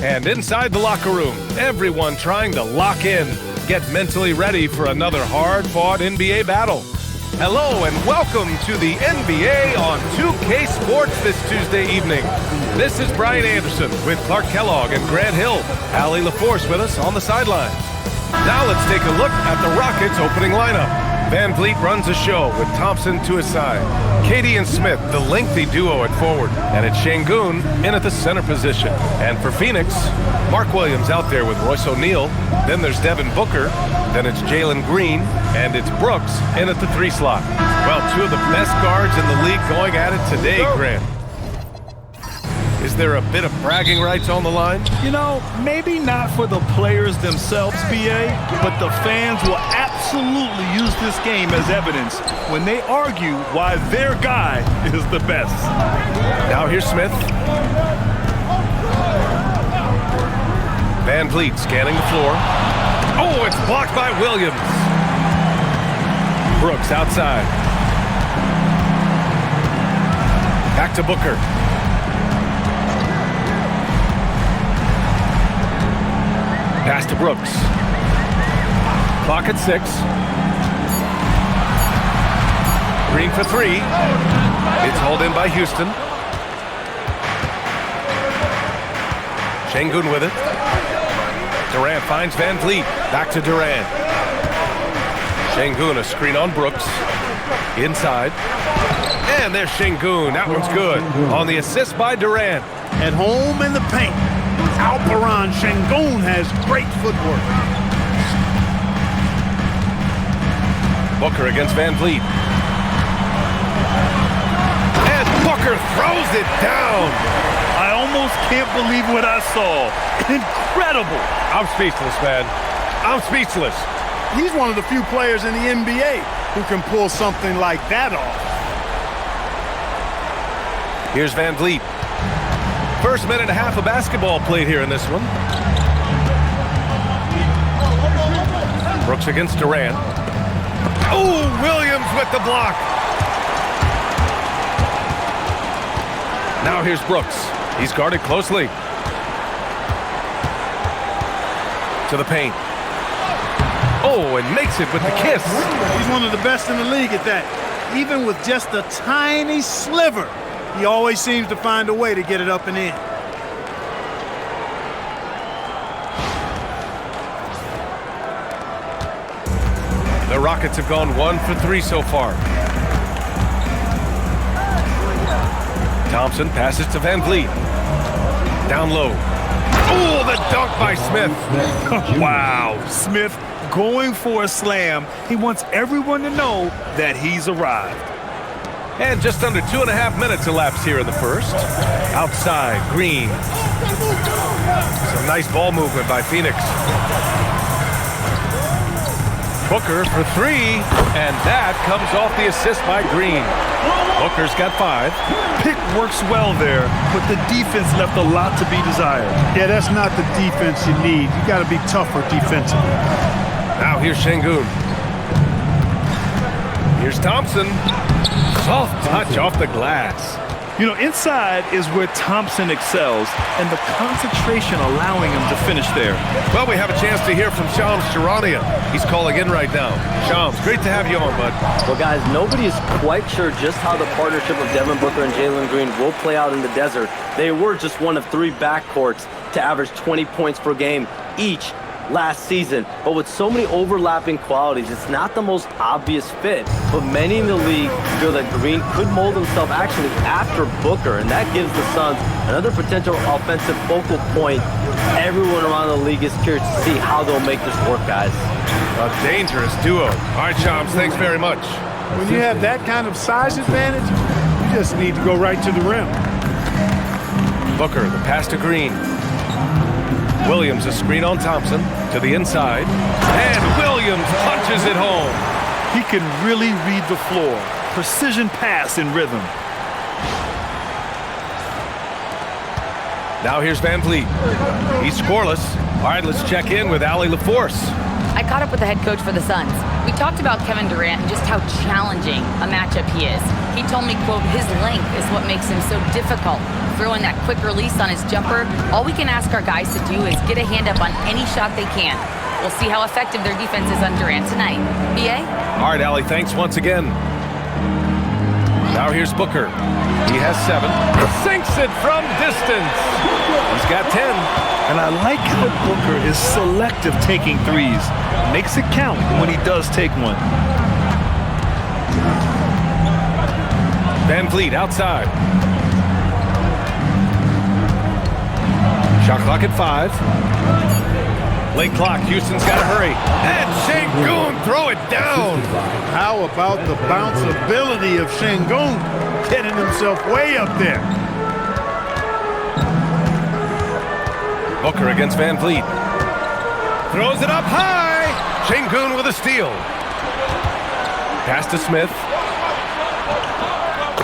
And inside the locker room, everyone trying to lock in, get mentally ready for another hard-fought NBA battle. Hello and welcome to the NBA on 2K Sports this Tuesday evening. This is Brian Anderson with Clark Kellogg and Grant Hill. Allie LaForce with us on the sidelines. Now let's take a look at the Rockets' opening lineup. Van Vliet runs the show with Thompson to his side. Katie and Smith, the lengthy duo at forward. And it's Şengün in at the center position. And for Phoenix, Mark Williams out there with Royce O'Neal. Then there's Devin Booker. Then it's Jalen Green. And it's Brooks in at the 3 slot. Well, 2 of the best guards in the league going at it today, Grant. Is there a bit of bragging rights on the line? You know, maybe not for the players themselves, BA, but the fans will absolutely use this game as evidence when they argue why their guy is the best. Now here's Smith. Van Vliet scanning the floor. Oh, it's blocked by Williams. Brooks outside. Back to Booker. Pass to Brooks. Clock at 6. Green for 3. It's hauled in by Houston. Şengün with it. Durant finds Van Vliet. Back to Durant. Şengün, a screen on Brooks. Inside. And there's Şengün. That one's good. On the assist by Durant. At home in the paint. Alperon Şengün has great footwork. Booker against Van Vliet. And Booker throws it down. I almost can't believe what I saw. Incredible. I'm speechless, man. I'm speechless. He's one of the few players in the NBA who can pull something like that off. Here's Van Vliet. First minute and a half of basketball played here in this one. Brooks against Durant. Oh, Williams with the block. Now here's Brooks. He's guarded closely. To the paint. Oh, and makes it with the kiss. He's one of the best in the league at that. Even with just a tiny sliver, he always seems to find a way to get it up and in. The Rockets have gone 1 for 3 so far. Thompson passes to Van Vliet. Down low. Oh, the dunk by Smith. Wow, Smith going for a slam. He wants everyone to know that he's arrived. And just under 2.5 minutes elapsed here in the first. Outside, Green. Some nice ball movement by Phoenix. Booker for 3, and that comes off the assist by Green. Booker's got 5. Pick works well there, but the defense left a lot to be desired. Yeah, that's not the defense you need. You got to be tougher defensively. Now here's Şengün. Here's Thompson. Soft touch off the glass. You know, inside is where Thompson excels, and the concentration allowing him to finish there. Well, we have a chance to hear from Shams Charania. He's calling in right now. Shams, great to have you on, bud. Well, guys, nobody is quite sure just how the partnership of Devin Booker and Jalen Green will play out in the desert. They were just one of 3 backcourts to average 20 points per game each last season, but with so many overlapping qualities, it's not the most obvious fit. But many in the league feel that Green could mold himself actually after Booker, and that gives the Suns another potential offensive focal point. Everyone around the league is curious to see how they'll make this work, guys. A dangerous duo. All right, Shams, thanks very much. When you have that kind of size advantage, you just need to go right to the rim. Booker, the pass to Green. Williams, a screen on Thompson to the inside. And Williams punches it home. He can really read the floor. Precision pass in rhythm. Now here's Van Vliet. He's scoreless. All right, let's check in with Allie LaForce. I caught up with the head coach for the Suns. We talked about Kevin Durant and just how challenging a matchup he is. He told me, quote, his length is what makes him so difficult. Throwing that quick release on his jumper, all we can ask our guys to do is get a hand up on any shot they can. We'll see how effective their defense is on Durant tonight. B.A.? All right, Allie, thanks once again. Now here's Booker. He has 7. Sinks it from distance. He's got 10. And I like how Booker is selective taking threes. Makes it count when he does take one. Van Vliet outside. Shot clock at 5. Late clock. Houston's got to hurry. And Şengün throw it down. How about the bounce ability of Şengün getting himself way up there? Booker against Van Vliet. Throws it up high. Şengün with a steal. Pass to Smith.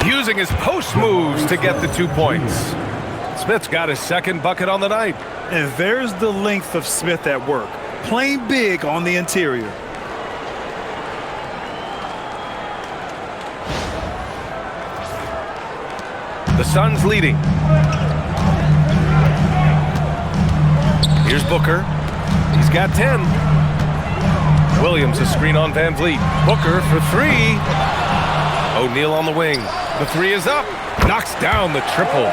Using his post moves to get the 2 points. Smith's got his second bucket on the night. And there's the length of Smith at work. Playing big on the interior. The Suns leading. Here's Booker. He's got 10. Williams a screen on Van Vliet. Booker for 3. O'Neal on the wing. The 3 is up. Knocks down the triple.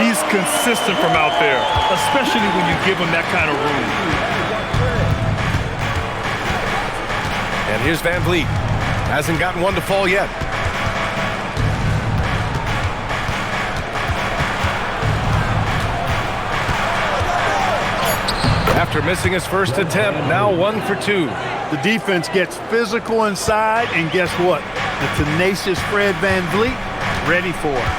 He's consistent from out there, especially when you give him that kind of room. And here's Van Vliet. Hasn't gotten one to fall yet. After missing his first attempt, now 1 for 2. The defense gets physical inside, and guess what? The tenacious Fred Van Vliet ready for it.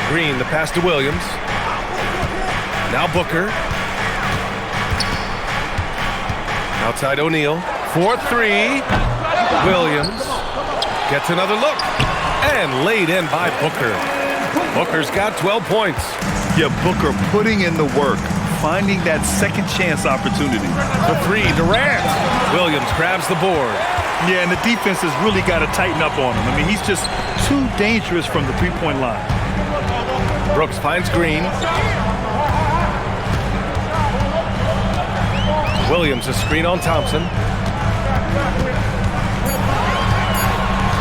Green, the pass to Williams. Now Booker. Outside O'Neal. 4-3. Williams gets another look. And laid in by Booker. Booker's got 12 points. Yeah, Booker putting in the work, finding that second chance opportunity. The 3, Durant. Williams grabs the board. Yeah, and the defense has really got to tighten up on him. I mean, he's just too dangerous from the three-point line. Brooks finds Green. Williams a screen on Thompson.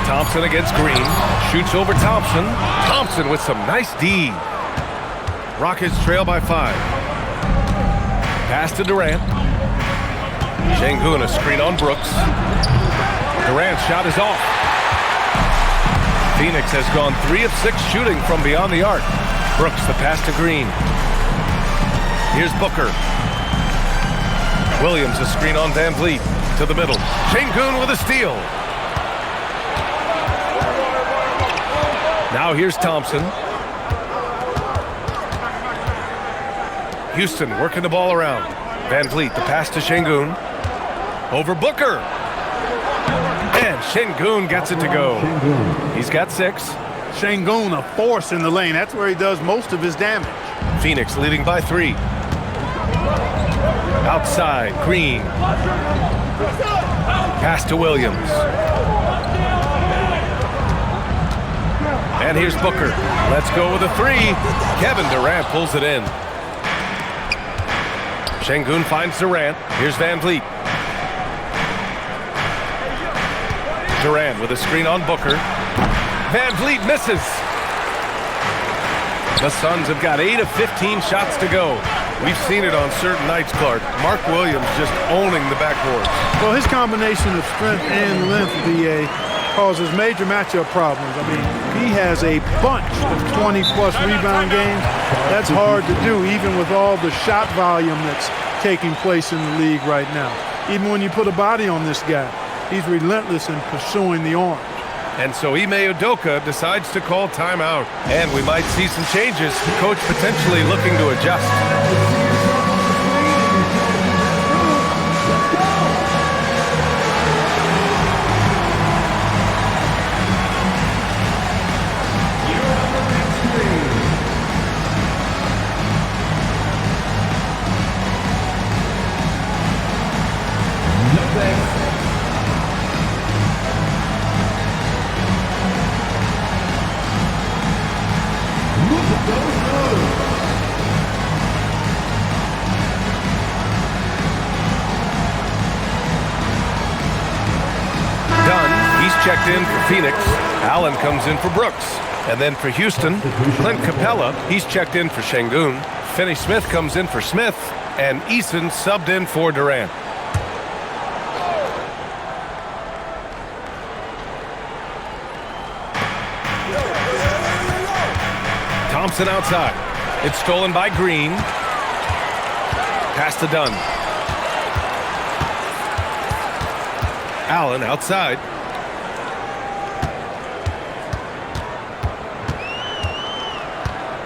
Thompson against Green. Shoots over Thompson. Thompson with some nice D. Rockets trail by 5. Pass to Durant. Şengün a screen on Brooks. Durant's shot is off. Phoenix has gone 3 of 6 shooting from beyond the arc. Brooks the pass to Green. Here's Booker. Williams a screen on Van Vliet to the middle. Şengün with a steal. Now here's Thompson. Houston working the ball around. Van Vliet the pass to Şengün. Over Booker. And Şengün gets it to go. He's got 6. Şengün a force in the lane. That's where he does most of his damage. Phoenix leading by 3. Outside, Green. Pass to Williams. And here's Booker. Let's go with a 3. Kevin Durant pulls it in. Şengün finds Durant. Here's Van Vliet. Durant with a screen on Booker. Van Vliet misses. The Suns have got 8 of 15 shots to go. We've seen it on certain nights, Clark. Mark Williams just owning the backboard. Well, his combination of strength and length, BA, causes major matchup problems. I mean, he has a bunch of 20-plus rebound games. That's hard to do, even with all the shot volume that's taking place in the league right now. Even when you put a body on this guy, he's relentless in pursuing the arm. And so Ime Udoka decides to call timeout. And we might see some changes. Coach potentially looking to adjust. checked in for Phoenix. Allen comes in for Brooks. And then for Houston, Clint Capella, he's checked in for Şengün. Finney-Smith comes in for Smith. And Eason subbed in for Durant. Thompson outside. It's stolen by Green. Pass to Dunn. Allen outside.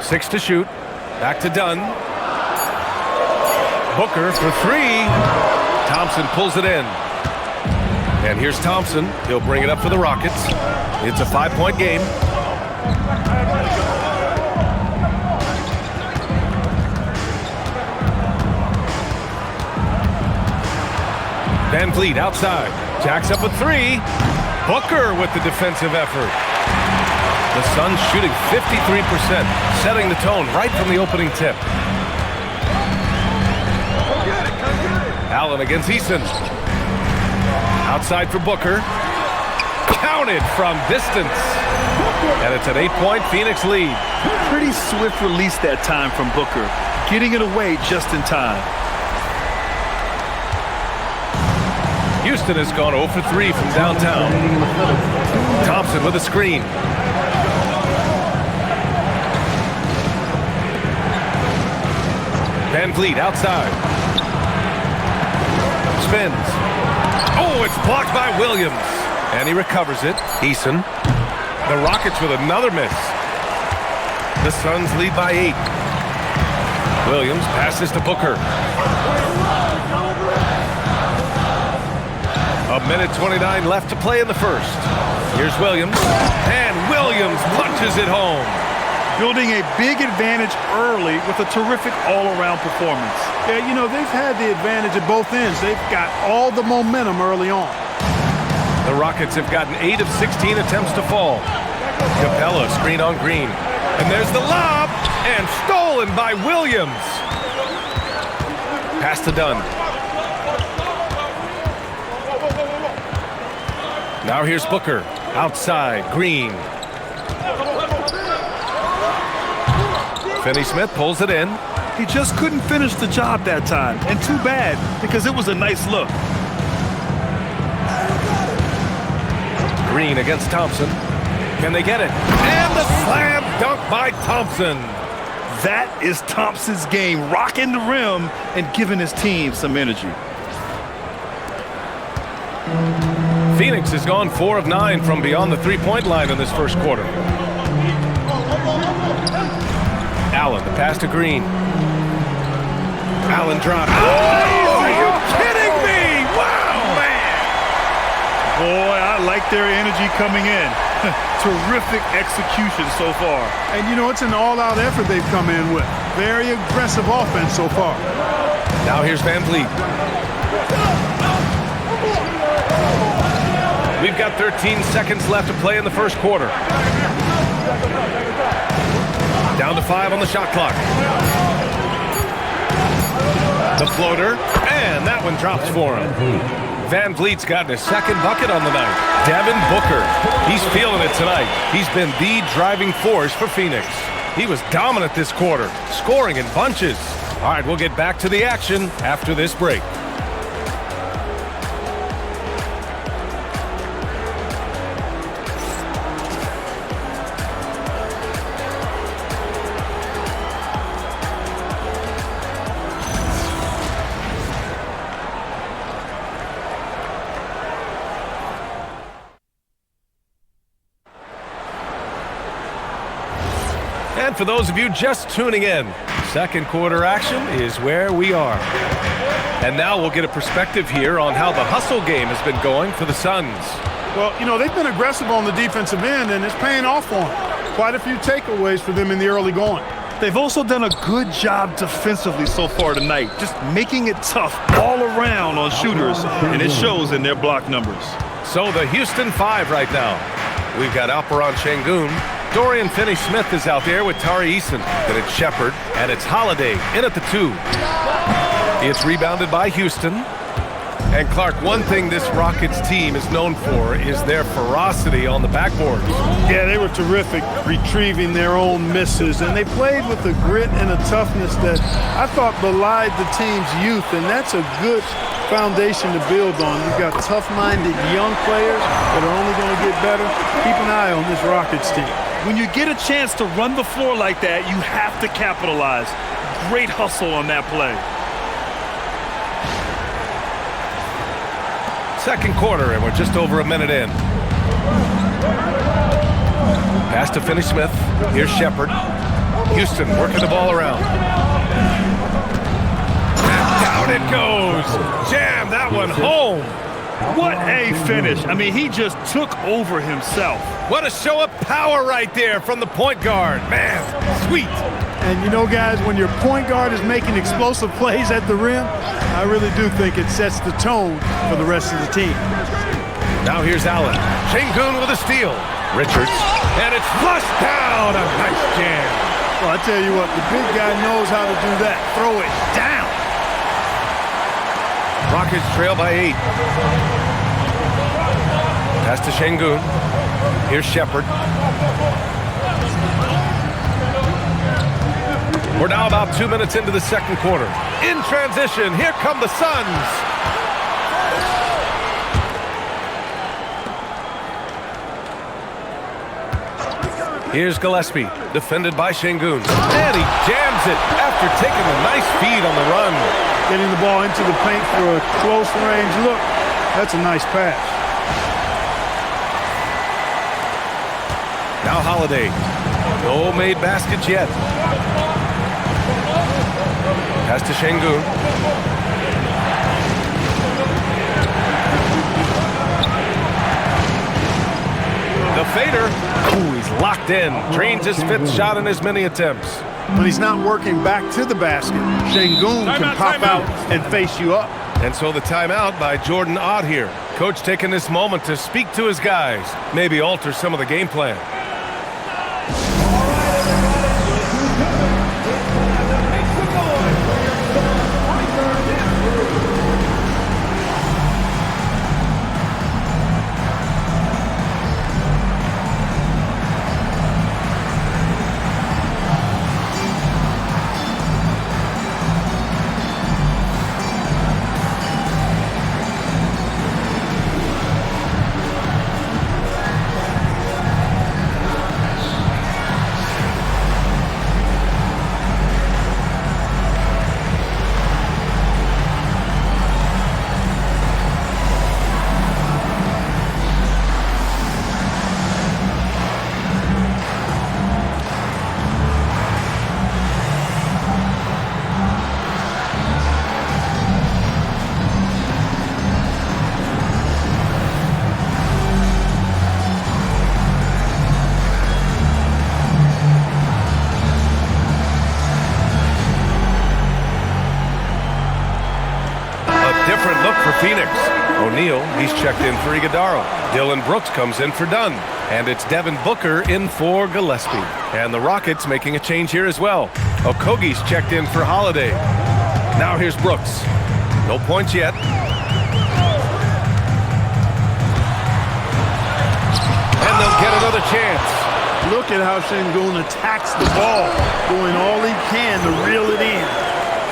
Six to shoot. Back to Dunn. Booker for three. Thompson pulls it in. And here's Thompson. He'll bring it up for the Rockets. It's a 5-point game. Van Vliet outside. Jacks up a three. Booker with the defensive effort. The Suns shooting 53%, setting the tone right from the opening tip. Allen against Eason. Outside for Booker. Counted from distance. And it's an 8-point Phoenix lead. Pretty swift release that time from Booker, getting it away just in time. Houston has gone 0 for 3 from downtown. Thompson with a screen. Van Vliet outside. Spins. Oh, it's blocked by Williams. And he recovers it. Eason. The Rockets with another miss. The Suns lead by 8. Williams passes to Booker. A minute 29 left to play in the first. Here's Williams. And Williams punches it home. Building a big advantage early with a terrific all-around performance. Yeah, you know, they've had the advantage at both ends. They've got all the momentum early on. The Rockets have gotten 8 of 16 attempts to fall. Capella screen on Green. And there's the lob. And stolen by Williams. Pass to Dunn. Now here's Booker. Outside, Green. Finney-Smith pulls it in. He just couldn't finish the job that time. And too bad, because it was a nice look. Green against Thompson. Can they get it? And the slam dunk by Thompson. That is Thompson's game, rocking the rim and giving his team some energy. Phoenix has gone 4 of 9 from beyond the three-point line in this first quarter. Allen, the pass to Green. Allen dropped. Oh, are you kidding me? Wow, man. Boy, I like their energy coming in. Terrific execution so far. And, you know, it's an all-out effort they've come in with. Very aggressive offense so far. Now here's Van Vliet. We've got 13 seconds left to play in the first quarter. Down to 5 on the shot clock. The floater, and that one drops for him. Van Vliet's gotten his second bucket on the night. Devin Booker, he's feeling it tonight. He's been the driving force for Phoenix. He was dominant this quarter, scoring in bunches. All right, we'll get back to the action after this break. And for those of you just tuning in, second quarter action is where we are. And now we'll get a perspective here on how the hustle game has been going for the Suns. Well, you know, they've been aggressive on the defensive end, and it's paying off for them. Quite a few takeaways for them in the early going. They've also done a good job defensively so far tonight, just making it tough all around on shooters, and it shows in their block numbers. So the Houston 5 right now. We've got Alperen Şengün. Dorian Finney-Smith is out there with Tari Eason. Then it's Shepard, and it's Holiday in at the 2. It's rebounded by Houston. And Clark, one thing this Rockets team is known for is their ferocity on the backboards. Yeah, they were terrific retrieving their own misses, and they played with a grit and a toughness that I thought belied the team's youth, and that's a good foundation to build on. You've got tough-minded young players that are only going to get better. Keep an eye on this Rockets team. When you get a chance to run the floor like that, you have to capitalize. Great hustle on that play. Second quarter, and we're just over a minute in. Pass to Finney-Smith. Here's Shepherd. Houston working the ball around. Down it goes. Jam that one home. What a finish. I mean, he just took over himself. What a show of power right there from the point guard. Man, sweet. And you know, guys, when your point guard is making explosive plays at the rim, I really do think it sets the tone for the rest of the team. Now here's Allen. Şengün with a steal. Richards. And it's flushed down. A nice jam. Well, I tell you what, the big guy knows how to do that. Throw it down. Rockets trail by 8. Pass to Şengün. Here's Shepherd. We're now about 2 minutes into the second quarter. In transition, here come the Suns. Here's Gillespie, defended by Şengün. And he jams it after taking a nice feed on the run. Getting the ball into the paint for a close range look. That's a nice pass. Now Holiday. No made baskets yet. Pass to Şengün. The fader. Ooh, he's locked in. Drains his fifth shot in as many attempts. When he's not working back to the basket, Şengün can pop out and face you up. And so the timeout by Jordan Ott here. Coach taking this moment to speak to his guys. Maybe alter some of the game plan. Different look for Phoenix. O'Neal, he's checked in for Iguodala. Dylan Brooks comes in for Dunn. And it's Devin Booker in for Gillespie. And the Rockets making a change here as well. Okogie's checked in for Holiday. Now here's Brooks. No points yet. And they'll get another chance. Look at how Şengün attacks the ball, doing all he can to reel it in.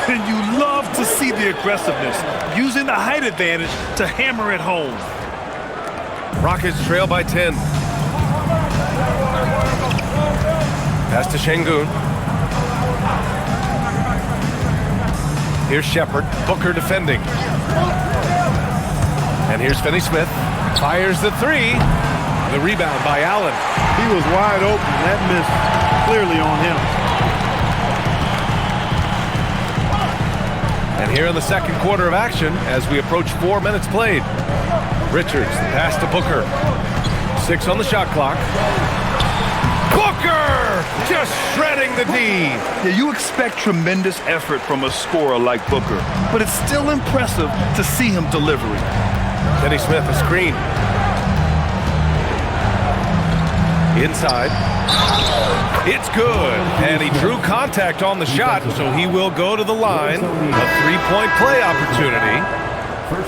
And you love to see the aggressiveness, using the height advantage to hammer it home. Rockets trail by 10. Pass to Şengün. Here's Shepherd. Booker defending. And here's Finney-Smith. Fires the three. The rebound by Allen. He was wide open. That missed clearly on him. And here in the second quarter of action, as we approach 4 minutes played. Richards, the pass to Booker. 6 on the shot clock. Booker! Just shredding the D. Yeah, you expect tremendous effort from a scorer like Booker, but it's still impressive to see him delivering. Finney-Smith, a screen. Inside. It's good. And he drew contact on the shot, so he will go to the line. A three-point play opportunity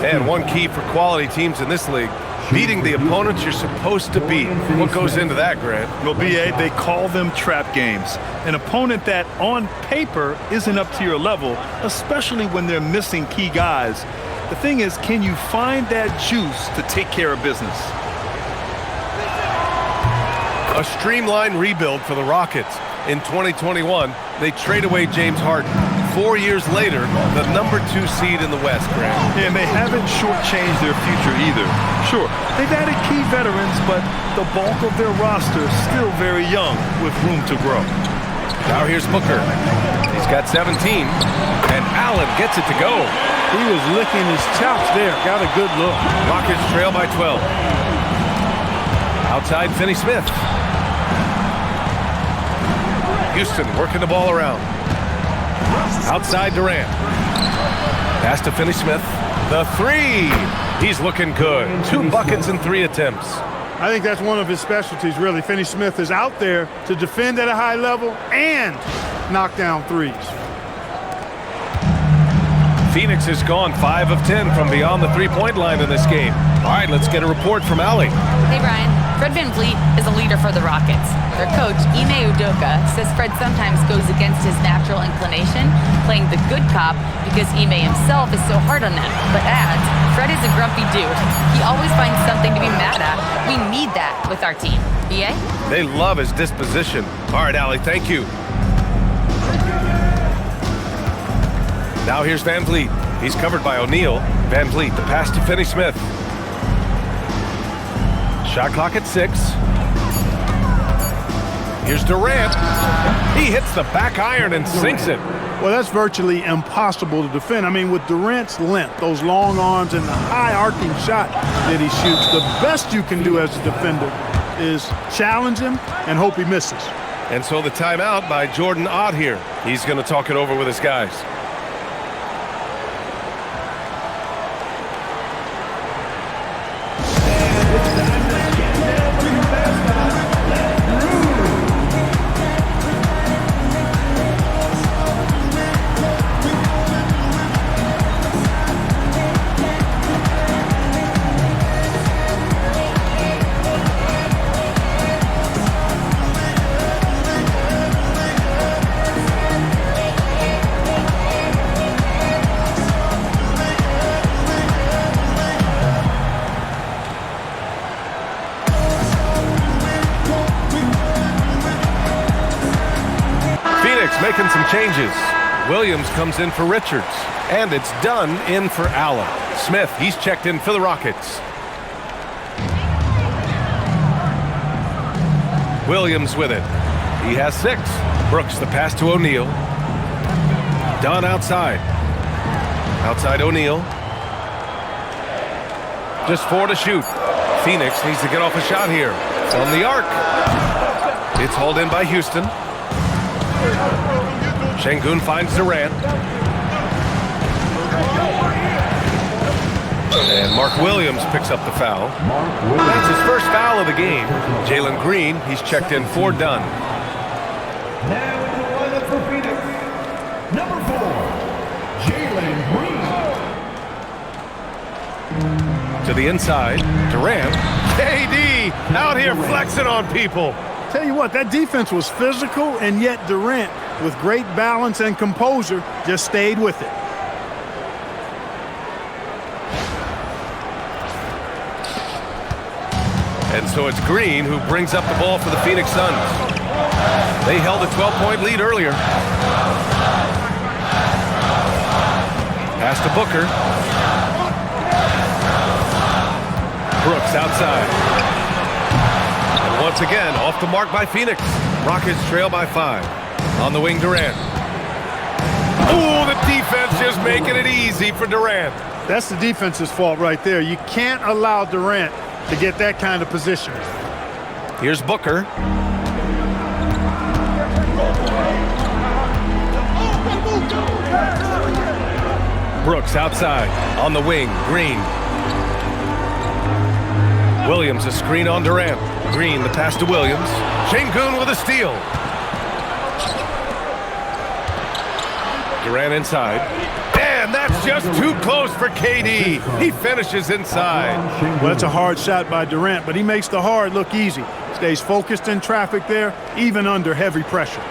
And one key for quality teams in this league, beating the opponents you're supposed to beat. What goes into that, Grant? Well, BA, they call them trap games. An opponent that, on paper, isn't up to your level, especially when they're missing key guys. The thing is, can you find that juice to take care of business? A streamlined rebuild for the Rockets. In 2021, they trade away James Harden. 4 years later, the #2 seed in the West, Grant. And they haven't shortchanged their future either. Sure, they've added key veterans, but the bulk of their roster is still very young with room to grow. Now here's Booker. He's got 17, and Allen gets it to go. He was licking his chops there. Got a good look. Rockets trail by 12. Outside, Finney-Smith. Houston working the ball around. Outside, Durant. Pass to Finney-Smith. The three. He's looking good. 2 buckets in 3 attempts. I think that's one of his specialties, really. Finney-Smith is out there to defend at a high level and knock down threes. Phoenix has gone 5 of 10 from beyond the three-point line in this game. All right, let's get a report from Allie. Hey, Brian. Fred VanVleet is a leader for the Rockets. Their coach, Ime Udoka, says Fred sometimes goes against his natural inclination, playing the good cop because Ime himself is so hard on them, but adds, Fred is a grumpy dude. He always finds something to be mad at. We need that with our team. BA? They love his disposition. All right, Allie, thank you. Now here's VanVleet. He's covered by O'Neal. VanVleet, the pass to Finney-Smith. Shot clock at 6. Here's Durant. He hits the back iron and sinks it. Well, that's virtually impossible to defend. I mean, with Durant's length, those long arms, and the high arcing shot that he shoots, the best you can do as a defender is challenge him and hope he misses. And so the timeout by Jordan Ott here. He's going to talk it over with his guys. Making some changes. Williams comes in for Richards. And it's Dunn in for Allen. Smith, he's checked in for the Rockets. Williams with it. He has 6. Brooks, the pass to O'Neal. Dunn outside. Outside O'Neal. Just 4 to shoot. Phoenix needs to get off a shot here. From the arc. It's hauled in by Houston. Şengün finds Durant. And Mark Williams picks up the foul. That's his first foul of the game. Jalen Green, he's checked in for Dunn. Now in the lineup for Phoenix, number 4, Jalen Green. To the inside, Durant. KD out here flexing on people. Tell you what, that defense was physical, and yet Durant, with great balance and composure, just stayed with it. And so it's Green who brings up the ball for the Phoenix Suns. They held a 12-point lead earlier. Pass to Booker. Brooks outside. And once again, off the mark by Phoenix. Rockets trail by 5. On the wing, Durant. Oh, the defense just making it easy for Durant. That's the defense's fault right there. You can't allow Durant to get that kind of position. Here's Booker. Brooks outside. On the wing, Green. Williams, a screen on Durant. Green, the pass to Williams. Şengün with a steal. Durant inside. And that's just too close for KD. He finishes inside. Well, it's a hard shot by Durant, but he makes the hard look easy. Stays focused in traffic there, even under heavy pressure.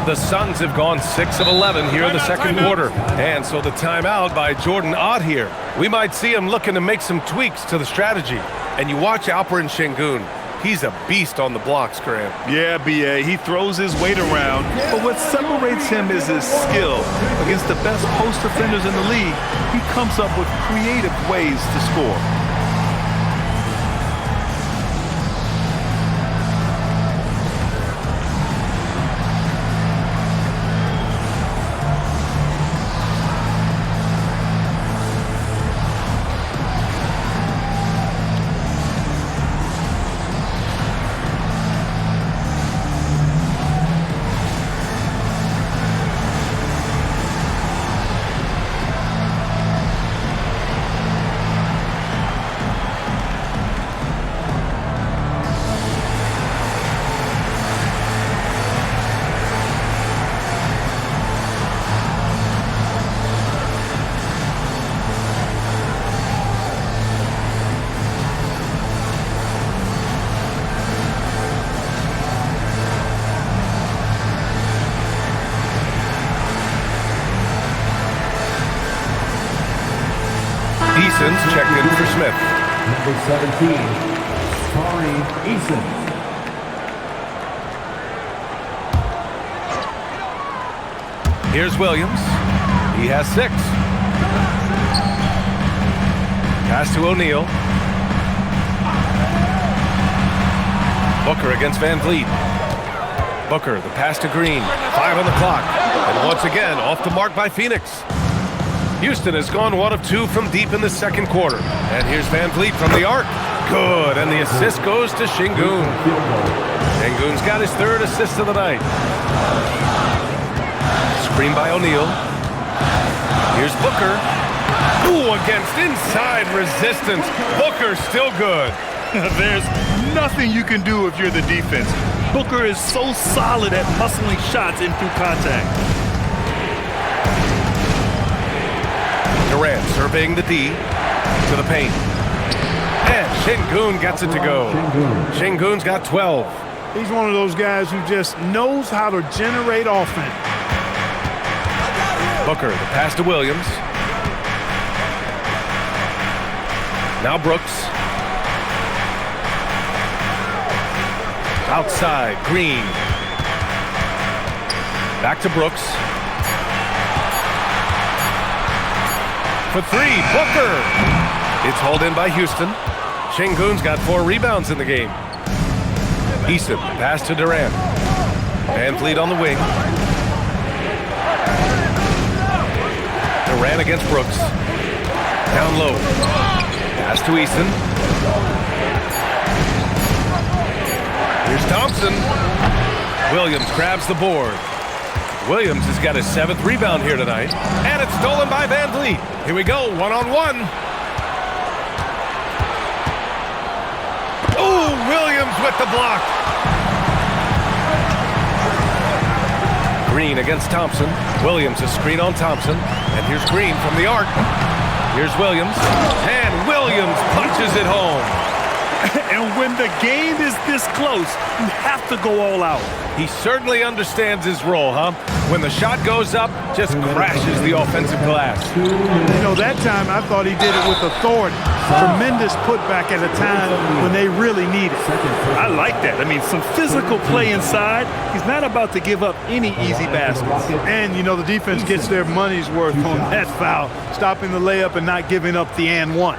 The Suns have gone 6 of 11 here in the second quarter. And so the timeout by Jordan Ott here. We might see him looking to make some tweaks to the strategy. And you watch Alperen Şengün. He's a beast on the blocks, Grant. Yeah, B.A. He throws his weight around, but what separates him is his skill. Against the best post defenders in the league, he comes up with creative ways to score. Eason's checked in for Smith. Number 17, Tari Eason. Here's Williams. He has 6. Pass to O'Neal. Booker against Van Vliet. Booker, the pass to Green. 5 on the clock. And once again, off the mark by Phoenix. Houston has gone 1 of 2 from deep in the second quarter. And here's Van Vliet from the arc. Good, and the assist goes to Şengün. Şengün's got his 3rd assist of the night. Screen by O'Neal. Here's Booker. Ooh, against inside resistance. Booker still good. There's nothing you can do if you're the defense. Booker is so solid at muscling shots in through contact. Durant surveying the D to the paint. And Şengün gets it to go. Şengün's got 12. He's one of those guys who just knows how to generate offense. Booker, the pass to Williams. Now Brooks. Outside, Green. Back to Brooks. For 3, Booker. It's hauled in by Houston. Şengün's got 4 rebounds in the game. Eason, pass to Durant. Van Vliet on the wing. Durant against Brooks. Down low. Pass to Eason. Here's Thompson. Williams grabs the board. Williams has got his 7th rebound here tonight. And it's stolen by Van Vliet. Here we go, 1-on-1. Ooh, Williams with the block. Green against Thompson. Williams a screen on Thompson. And here's Green from the arc. Here's Williams. And Williams punches it home. And when the game is this close, you have to go all out. He certainly understands his role, huh? When the shot goes up, just crashes the offensive glass. You know, that time I thought he did it with authority. Tremendous putback at a time when they really need it. I like that. I mean, some physical play inside. He's not about to give up any easy baskets. And, you know, the defense gets their money's worth on that foul, stopping the layup and not giving up the and one.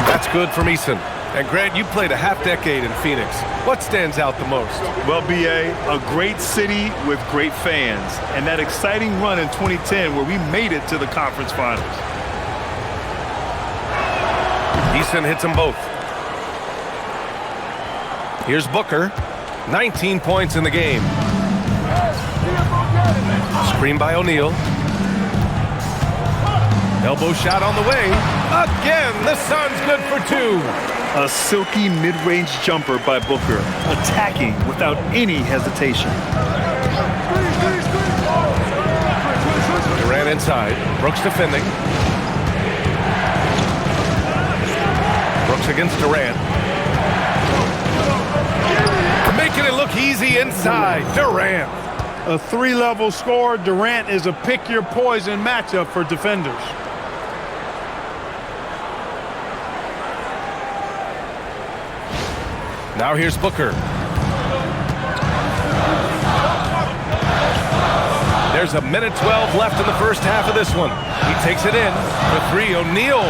That's good from Eason. And Grant, you played a half-decade in Phoenix. What stands out the most? Well, B.A., a great city with great fans. And that exciting run in 2010 where we made it to the conference finals. Eason hits them both. Here's Booker. 19 points in the game. Screen by O'Neal. Elbow shot on the way. Again, the Suns good for 2. A silky mid-range jumper by Booker, attacking without any hesitation. Durant inside. Brooks defending. Brooks against Durant. Making it look easy inside. Durant. A 3-level score. Durant is a pick-your-poison matchup for defenders. Now here's Booker. There's a minute 12 left in the first half of this one. He takes it in for 3. O'Neal.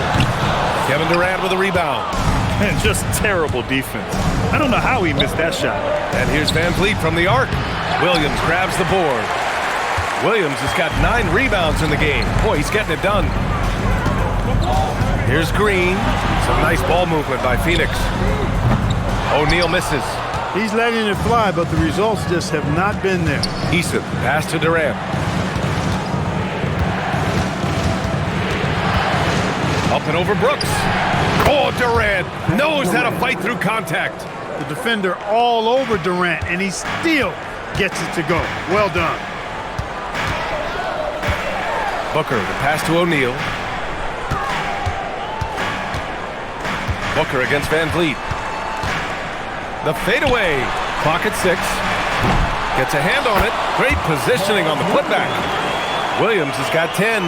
Kevin Durant with a rebound. And just terrible defense. I don't know how he missed that shot. And here's Van Vliet from the arc. Williams grabs the board. Williams has got 9 rebounds in the game. Boy, he's getting it done. Here's Green. Some nice ball movement by Phoenix. O'Neal misses. He's letting it fly, but the results just have not been there. Eason, pass to Durant. Up and over Brooks. Oh, Durant knows how to fight through contact. The defender all over Durant, and he still gets it to go. Well done. Booker, the pass to O'Neal. Booker against Van Vliet. The fadeaway. Clock at 6. Gets a hand on it. Great positioning on the putback. Williams has got 10.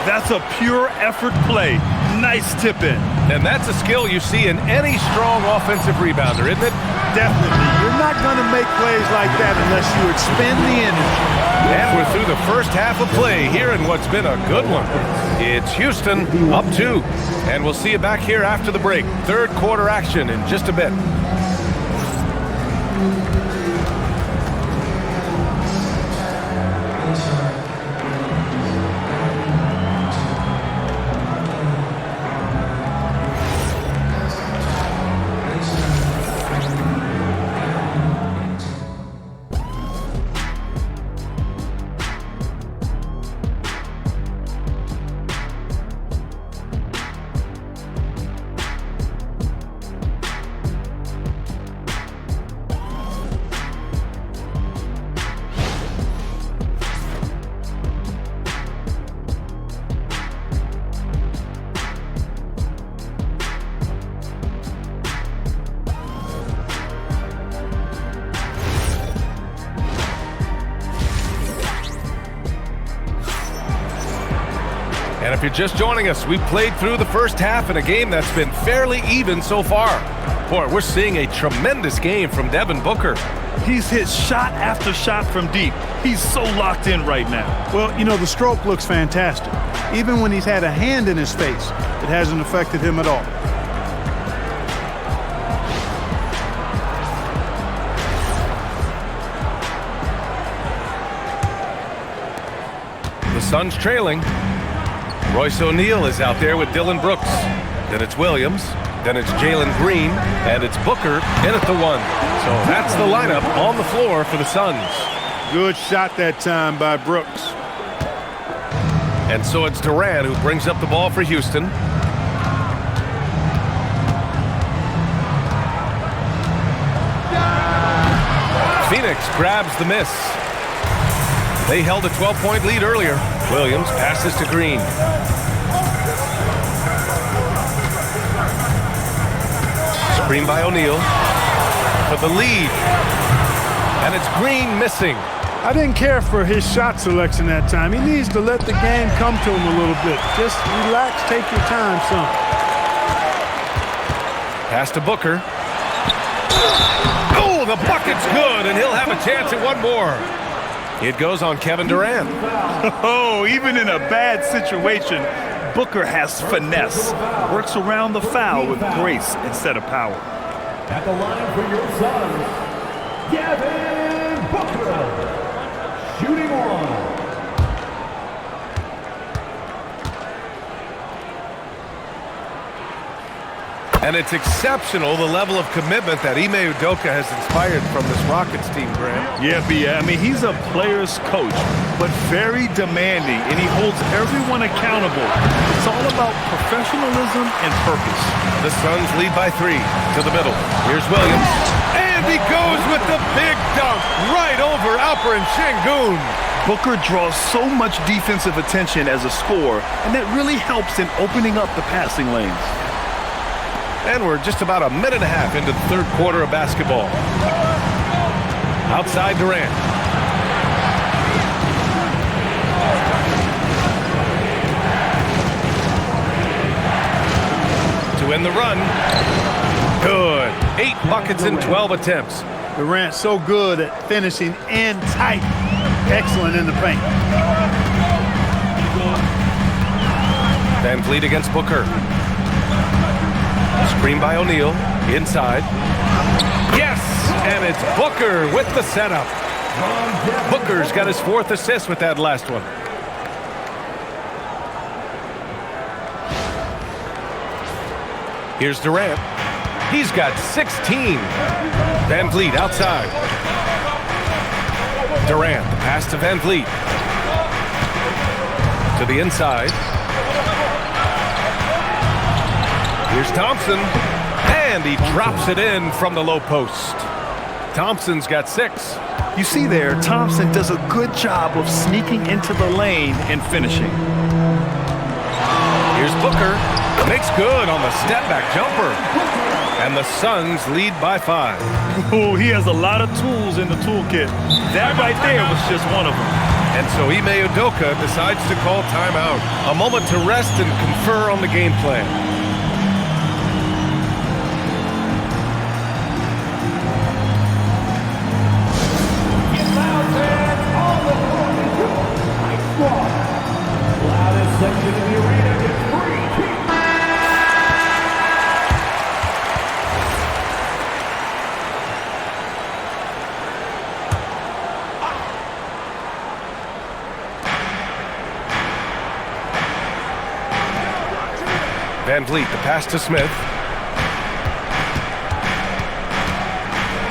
That's a pure effort play. Nice tip in. And that's a skill you see in any strong offensive rebounder, isn't it? Definitely. You're not going to make plays like that unless you expend the energy. And we're through the first half of play here in what's been a good one. It's Houston up 2. And we'll see you back here after the break. Third quarter action in just a bit. And if you're just joining us, we've played through the first half in a game that's been fairly even so far. Boy, we're seeing a tremendous game from Devin Booker. He's hit shot after shot from deep. He's so locked in right now. Well, you know, the stroke looks fantastic. Even when he's had a hand in his face, it hasn't affected him at all. The Suns trailing. Royce O'Neal is out there with Dylan Brooks. Then it's Williams. Then it's Jalen Green. And it's Booker in at the 1. So that's the lineup on the floor for the Suns. Good shot that time by Brooks. And so it's Durant who brings up the ball for Houston. Phoenix grabs the miss. They held a 12-point lead earlier. Williams passes to Green. Screen by O'Neal for the lead. And it's Green missing. I didn't care for his shot selection that time. He needs to let the game come to him a little bit. Just relax, take your time, son. Pass to Booker. Oh, the bucket's good, and he'll have a chance at one more. It goes on Kevin Durant. Oh, even in a bad situation, Booker has finesse. Works around the foul with grace instead of power. At the line for your Suns, Devin Booker. Shooting 1. And it's exceptional, the level of commitment that Ime Udoka has inspired from this Rockets team, Grant. Yeah, I mean, he's a player's coach, but very demanding, and he holds everyone accountable. It's all about professionalism and purpose. The Suns lead by 3 to the middle. Here's Williams. And he goes with the big dunk right over Alperen Şengün. Booker draws so much defensive attention as a scorer, and that really helps in opening up the passing lanes. And we're just about a minute and a half into the third quarter of basketball. Outside Durant. To end the run. Good. 8 buckets in 12 attempts. Durant so good at finishing in tight. Excellent in the paint. Van Vliet against Booker. Screen by O'Neal. Inside. Yes! And it's Booker with the setup. Booker's got his 4th assist with that last one. Here's Durant. He's got 16. Van Vliet outside. Durant, the pass to Van Vliet. To the inside. Here's Thompson, and he drops it in from the low post. Thompson's got 6. You see there, Thompson does a good job of sneaking into the lane and finishing. Here's Booker, makes good on the step-back jumper. And the Suns lead by 5. Oh, he has a lot of tools in the toolkit. That right there was just one of them. And so Ime Udoka decides to call timeout. A moment to rest and confer on the game plan. Van Vliet, the pass to Smith.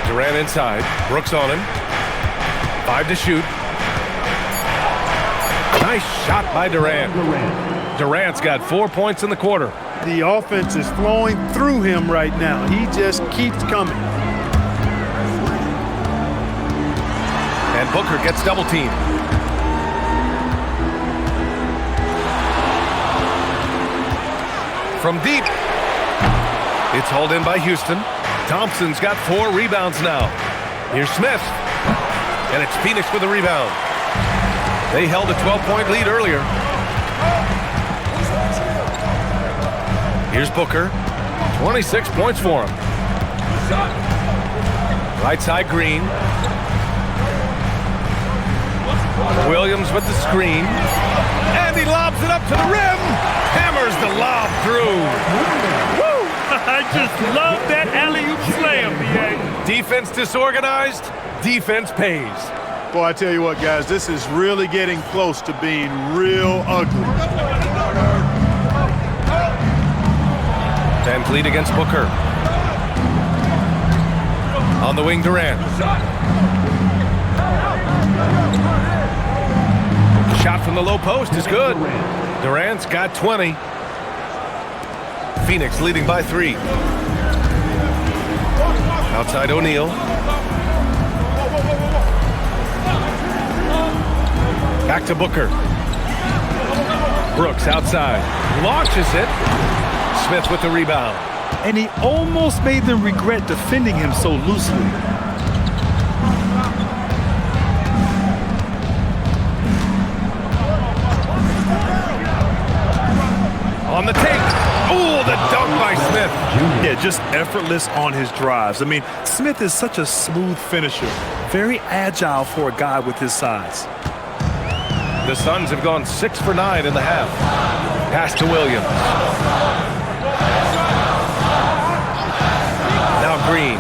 Durant inside. Brooks on him. 5 to shoot. Nice shot by Durant. Durant's got 4 points in the quarter. The offense is flowing through him right now. He just keeps coming. And Booker gets double teamed. From deep. It's hauled in by Houston. Thompson's got 4 rebounds now. Here's Smith. And it's Phoenix with the rebound. They held a 12-point lead earlier. Here's Booker. 26 points for him. Right side Green. Williams with the screen. And he lobs it up to the rim. Hammers the lob through. Woo! I just love that alley-oop slam, B.A. Defense disorganized, defense pays. Boy, I tell you what, guys, this is really getting close to being real ugly. Van Vliet against Booker. On the wing, Durant. Shot from the low post is good. Durant's got 20. Phoenix leading by 3. Outside O'Neal. Back to Booker. Brooks outside. Launches it. Smith with the rebound. And he almost made them regret defending him so loosely. On the take. Oh, the dunk by Smith. Yeah, just effortless on his drives. I mean, Smith is such a smooth finisher. Very agile for a guy with his size. The Suns have gone 6 for 9 in the half. Pass to Williams. Now Green.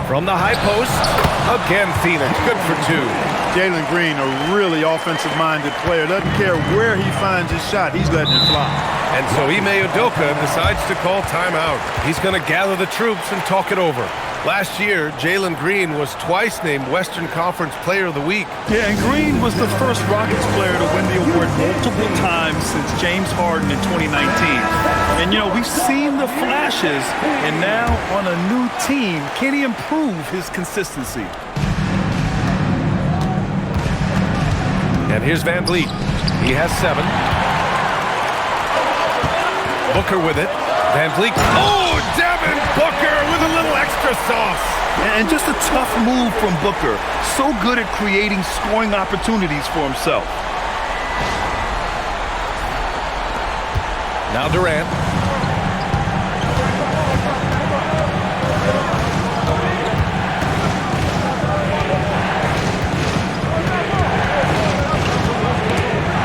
From the high post. Again, Phoenix. Good for 2. Jalen Green, a really offensive-minded player. Doesn't care where he finds his shot. He's letting it fly. And so Ime Udoka decides to call timeout. He's going to gather the troops and talk it over. Last year, Jalen Green was twice named Western Conference Player of the Week. Yeah, and Green was the first Rockets player to win the award multiple times since James Harden in 2019. And, you know, we've seen the flashes, and now on a new team, can he improve his consistency? And here's Van Vliet. He has 7. Booker with it. Van Vliet. Oh, Devin Booker with a little extra sauce. And just a tough move from Booker. So good at creating scoring opportunities for himself. Now Durant.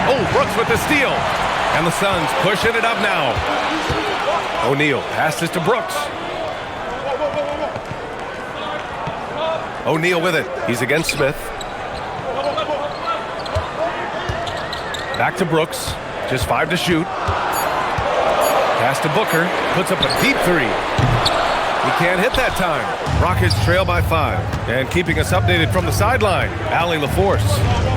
Oh, Brooks with the steal. And the Suns pushing it up now. O'Neal passes to Brooks. O'Neal with it. He's against Smith. Back to Brooks. Just 5 to shoot. Pass to Booker. Puts up a deep 3. He can't hit that time. Rockets trail by 5. And keeping us updated from the sideline, Allie LaForce.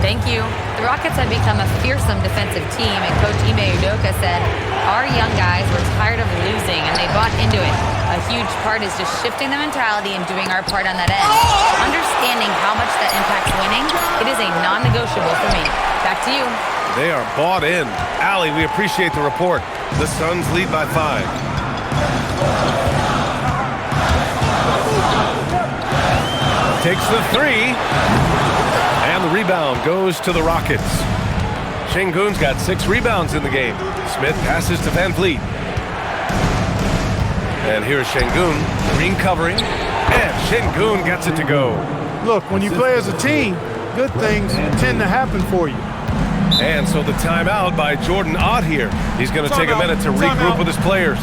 Thank you. The Rockets have become a fearsome defensive team, and Coach Ime Udoka said, our young guys were tired of losing, and they bought into it. A huge part is just shifting the mentality and doing our part on that end. Understanding how much that impacts winning, it is a non-negotiable for me. Back to you. They are bought in. Allie, we appreciate the report. The Suns lead by 5. Takes the 3. And the rebound goes to the Rockets. Şengün's got 6 rebounds in the game. Smith passes to Van Vliet. And here's Şengün. Green covering. And Şengün gets it to go. Look, when you play as a team, good things tend to happen for you. And so the timeout by Jordan Ott here. He's going to take a minute to regroup with his players.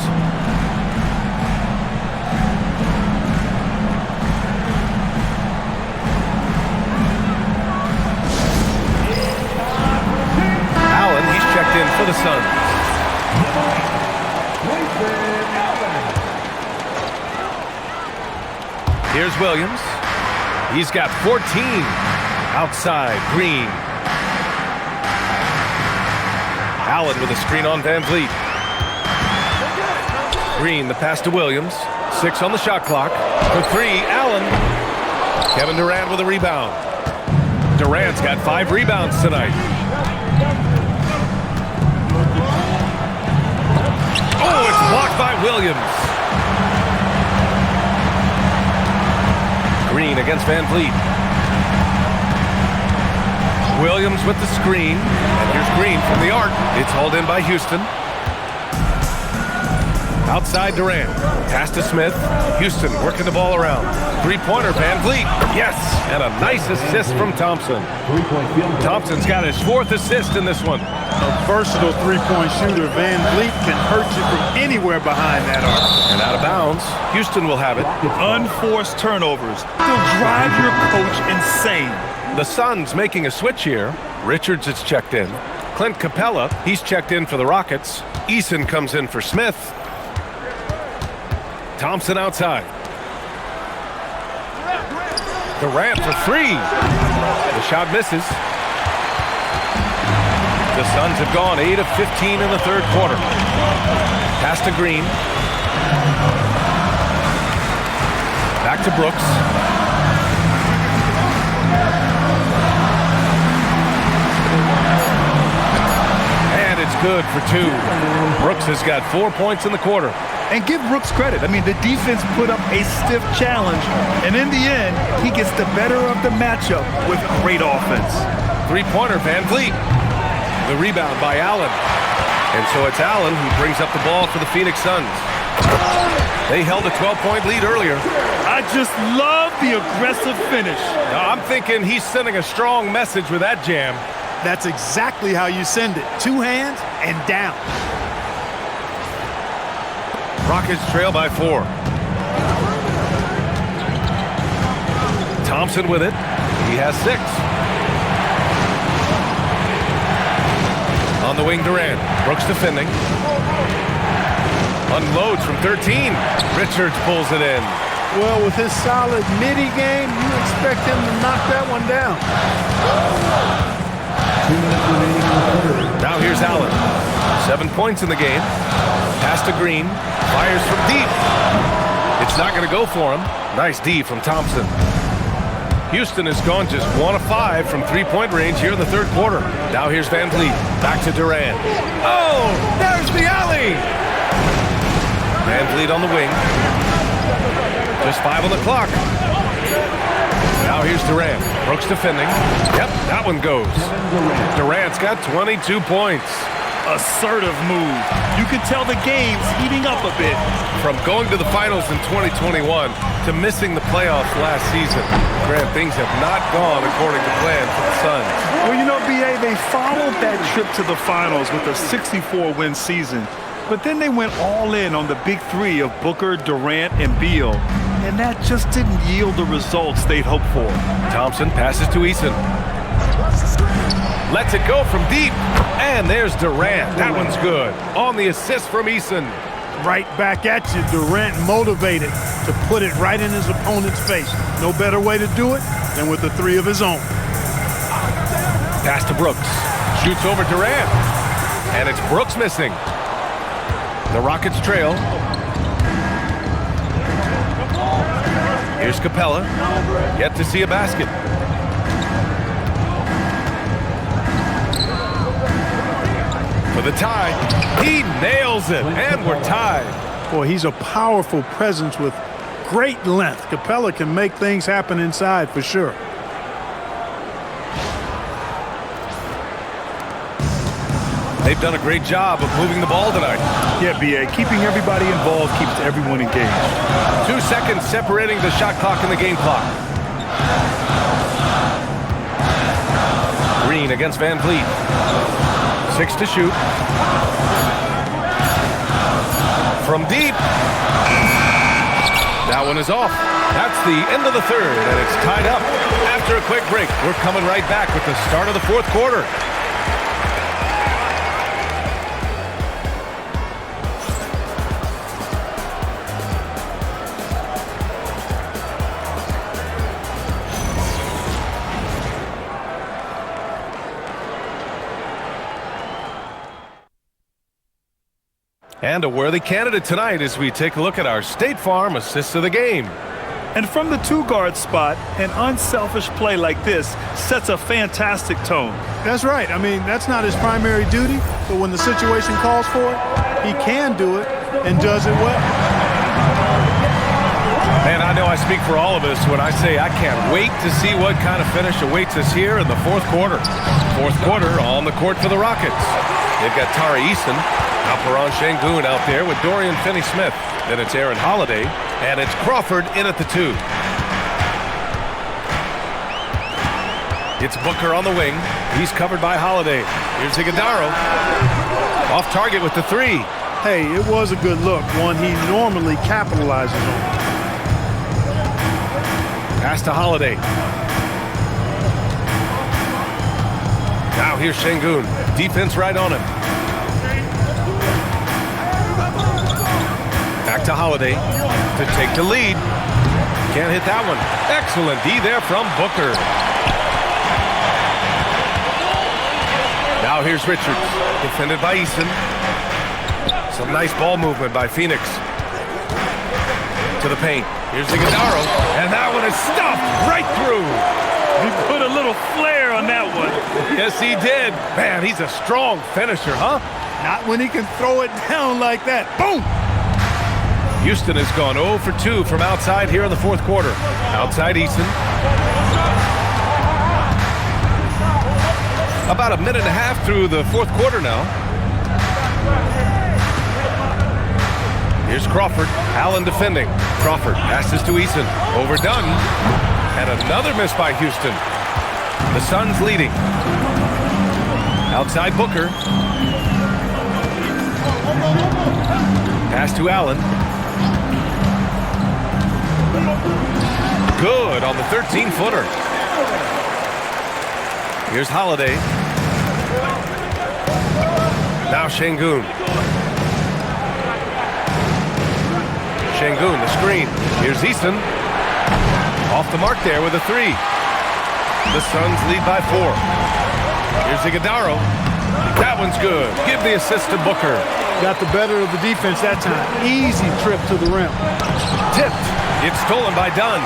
Allen, he's checked in for the Suns. Here's Williams. He's got 14. Outside, Green. Allen with a screen on Van Vliet. Green, the pass to Williams. 6 on the shot clock. For 3, Allen. Kevin Durant with a rebound. Durant's got 5 rebounds tonight. Oh, it's blocked by Williams. Green against Van Vliet. Williams with the screen. And here's Green from the arc. It's hauled in by Houston. Outside Durant. Pass to Smith. Houston working the ball around. 3-pointer, Van Vliet. Yes! And a nice assist from Thompson. Thompson's got his 4th assist in this one. A versatile 3-point shooter. Van Vliet can hurt you from anywhere behind that arc. And out of bounds. Houston will have it. Unforced turnovers. They'll drive your coach insane. The Suns making a switch here. Richards is checked in. Clint Capella, he's checked in for the Rockets. Eason comes in for Smith. Thompson outside. Durant for 3. The shot misses. The Suns have gone 8 of 15 in the 3rd quarter. Pass to Green. Back to Brooks. And it's good for 2. Brooks has got 4 points in the quarter. And give Brooks credit. I mean, the defense put up a stiff challenge, and in the end, he gets the better of the matchup with great offense. 3-pointer, Van Vliet. The rebound by Allen. And so it's Allen who brings up the ball for the Phoenix Suns. They held a 12-point lead earlier. I just love the aggressive finish. Now, I'm thinking he's sending a strong message with that jam. That's exactly how you send it. 2 hands and down. Rockets trail by 4. Thompson with it. He has 6. On the wing, Durant. Brooks defending. Unloads from 13. Richards pulls it in. Well, with his solid midi game, you expect him to knock that one down. Now here's Allen. 7 points in the game. Pass to Green. Fires from deep. It's not going to go for him. Nice D from Thompson. Houston has gone just 1 of 5 from three-point range here in the third quarter. Now here's Van Vliet. Back to Durant. Oh, there's the alley. Van Vliet on the wing. Just 5 on the clock. Now here's Durant. Brooks defending. Yep, that one goes. Durant's got 22 points. Assertive move. You can tell the game's heating up a bit. From going to the finals in 2021 to missing the playoffs last season, Grant, things have not gone according to plan for the Suns. Well, you know, B.A., they followed that trip to the finals with a 64-win season. But then they went all in on the big three of Booker, Durant, and Beal. And that just didn't yield the results they'd hoped for. Thompson passes to Eason. Lets it go from deep. And there's Durant. That one's good. On the assist from Eason. Right back at you, Durant motivated to put it right in his opponent's face. No better way to do it than with the three of his own. Pass to Brooks. Shoots over Durant. And it's Brooks missing. The Rockets trail. Here's Capella. Yet to see a basket. For the tie. He nails it. And we're tied. Boy, he's a powerful presence with great length. Capella can make things happen inside for sure. They've done a great job of moving the ball tonight. Yeah, B.A., keeping everybody involved keeps everyone engaged. 2 seconds separating the shot clock and the game clock. Green against Van Vliet. 6 to shoot. From deep. That one is off. That's the end of the third, and it's tied up. After a quick break, we're coming right back with the start of the fourth quarter. And a worthy candidate tonight as we take a look at our State Farm assist of the game. And from the two-guard spot, an unselfish play like this sets a fantastic tone. That's right. I mean, that's not his primary duty, but when the situation calls for it, he can do it and does it well. Man, I know I speak for all of us when I say I can't wait to see what kind of finish awaits us here in the fourth quarter. Fourth quarter on the court for the Rockets. They've got Tari Eason, Alperon Şengün out there with Dorian Finney-Smith. Then it's Aaron Holiday, and it's Crawford in at the 2. It's Booker on the wing. He's covered by Holiday. Here's Iguodala. Off target with the 3. Hey, it was a good look, one he normally capitalizes on. Pass to Holiday. Now here's Şengün. Defense right on him. Back to Holiday to take the lead. Can't hit that one. Excellent D there from Booker. Now here's Richards. Defended by Eason. Some nice ball movement by Phoenix. To the paint. Here's Iguodala. And that one is stuffed right through. He put a little flair on that one. Yes, he did. Man, he's a strong finisher, huh? Not when he can throw it down like that. Boom! Houston has gone 0 for 2 from outside here in the fourth quarter. Outside Eason. About a minute and a half through the fourth quarter now. Here's Crawford. Allen defending. Crawford passes to Eason. Overdone. And another miss by Houston. The Suns leading. Outside Booker. Pass to Allen. Good on the 13-footer. Here's Holiday. Now Şengün. Şengün, the screen. Here's Easton. Off the mark there with a three. The Suns lead by 4. Here's Iguodala. That one's good. Give the assist to Booker. Got the better of the defense that time. Easy trip to the rim. Tipped. It's stolen by Dunn.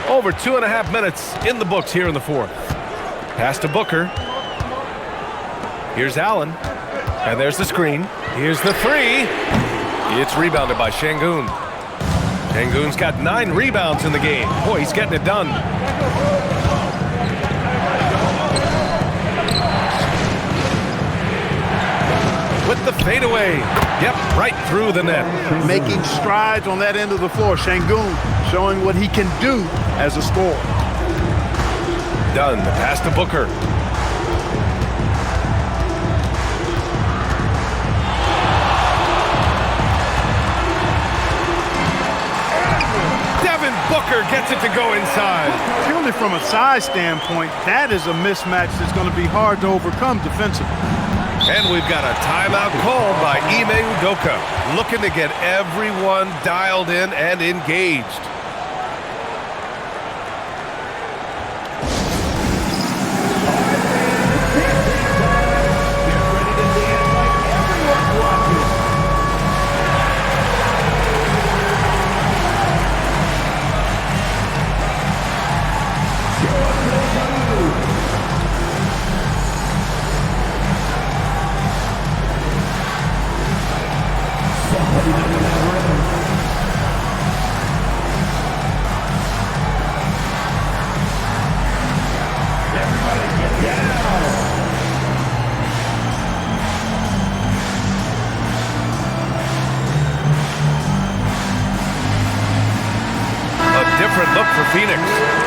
Over 2.5 minutes in the books here in the fourth. Pass to Booker. Here's Allen. And there's the screen. Here's the three. It's rebounded by Şengün. Şengün's got 9 rebounds in the game. Boy, he's getting it done. With the fadeaway. Yep, right through the net. Making strides on that end of the floor. Şengün showing what he can do as a scorer. Dunn, the pass to Booker. Devin Booker gets it to go inside. Purely from a size standpoint, that is a mismatch that's going to be hard to overcome defensively. And we've got a timeout called by Ime Udoka, looking to get everyone dialed in and engaged. Different look for Phoenix.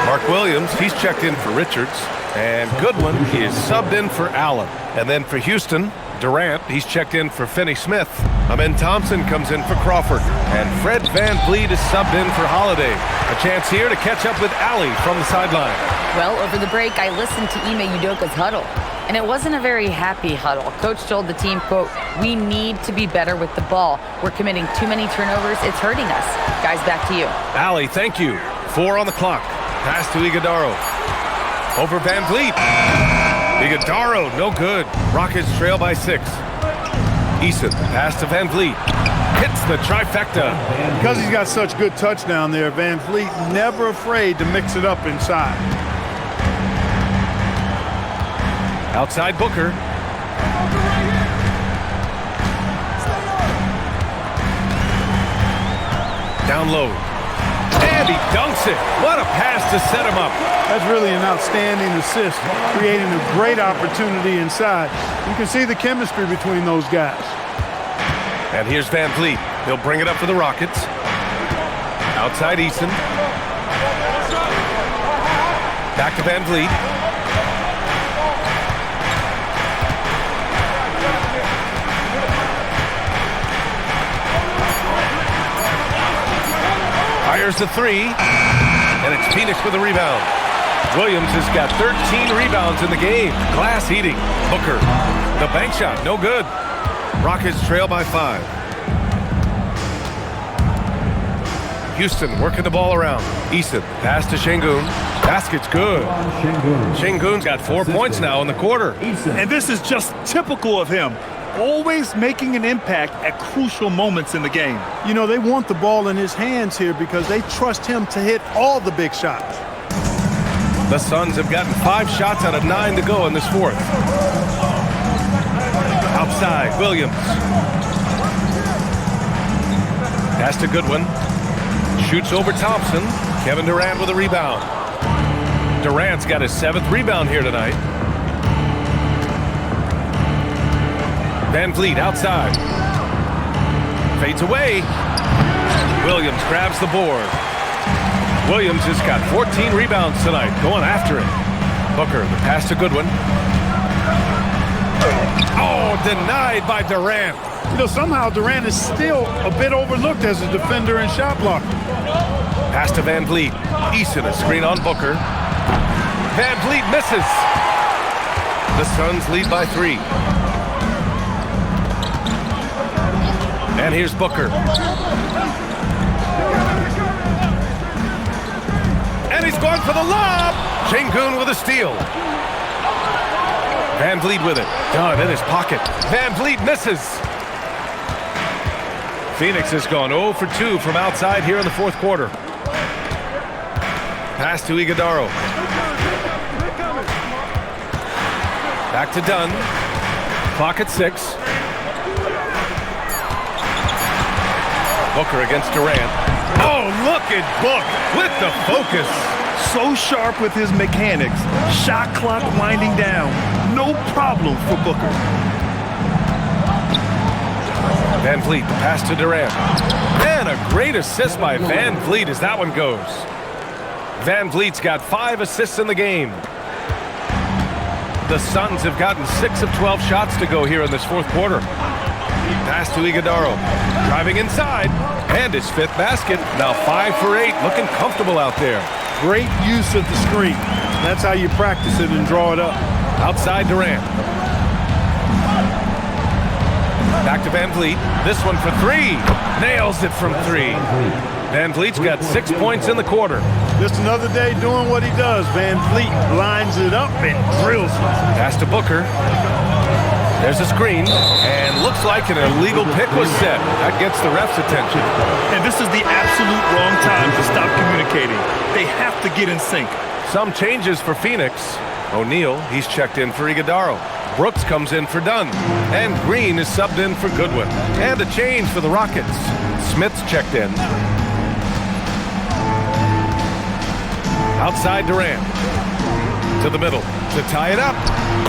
Mark Williams, he's checked in for Richards. And Goodwin is subbed in for Allen. And then for Houston, Durant, he's checked in for Finney-Smith. Amen Thompson comes in for Crawford. And Fred VanVleet is subbed in for Holiday. A chance here to catch up with Allie from the sideline. Well, over the break, I listened to Ime Udoka's huddle, and it wasn't a very happy huddle. Coach told the team, quote, "We need to be better with the ball. We're committing too many turnovers. It's hurting us." Guys, back to you. Allie, thank you. 4 on the clock. Pass to Iguodala. Over VanVleet. Iguodala, no good. Rockets trail by 6. Eason, pass to VanVleet. Hits the trifecta. Because he's got such good touch down there, VanVleet never afraid to mix it up inside. Outside Booker. Down low. And he dunks it. What a pass to set him up. That's really an outstanding assist, creating a great opportunity inside. You can see the chemistry between those guys. And here's VanVleet. He'll bring it up for the Rockets. Outside Eason. Back to VanVleet. Fires the three, and it's Phoenix with a rebound. Williams has got 13 rebounds in the game. Glass eating. Booker, the bank shot, no good. Rockets trail by 5. Houston working the ball around. Eason, pass to Şengün. Basket's good. Şengün's got 4 points now in the quarter. And this is just typical of him. Always making an impact at crucial moments in the game. You know, they want the ball in his hands here because they trust him to hit all the big shots. The Suns have gotten 5 shots out of 9 to go in this fourth. Outside, Williams. Pass to Goodwin. Shoots over Thompson. Kevin Durant with a rebound. Durant's got his 7th rebound here tonight. VanVleet outside. Fades away. Williams grabs the board. Williams has got 14 rebounds tonight, going after it. Booker, the pass to Goodwin. Oh, denied by Durant. You know, somehow Durant is still a bit overlooked as a defender and shot blocker. Pass to VanVleet. Eason, a screen on Booker. VanVleet misses. The Suns lead by 3. And here's Booker. And he's going for the lob. Şengün with a steal. Van Vliet with it. Done in his pocket. Van Vliet misses. Phoenix has gone 0 for 2 from outside here in the fourth quarter. Pass to Iguodala. Back to Dunn. Clock at 6. Booker against Durant. Oh, look at Book with the focus. So sharp with his mechanics. Shot clock winding down. No problem for Booker. Van Vliet, the pass to Durant. And a great assist by Van Vliet as that one goes. Van Vliet's got 5 assists in the game. The Suns have gotten 6 of 12 shots to go here in this fourth quarter. Pass to Iguodala. Driving inside. And his 5th basket. Now 5 for 8. Looking comfortable out there. Great use of the screen. That's how you practice it and draw it up. Outside Durant. Back to Van Vliet. This one for 3. Nails it from 3. Van Vliet's got 6 points in the quarter. Just another day doing what he does. Van Vliet lines it up and drills it. Pass to Booker. There's a screen, and looks like an illegal pick was set. That gets the ref's attention. And this is the absolute wrong time to stop communicating. They have to get in sync. Some changes for Phoenix. O'Neal, he's checked in for Iguodala. Brooks comes in for Dunn. And Green is subbed in for Goodwin. And a change for the Rockets. Smith's checked in. Outside Durant. To the middle to tie it up.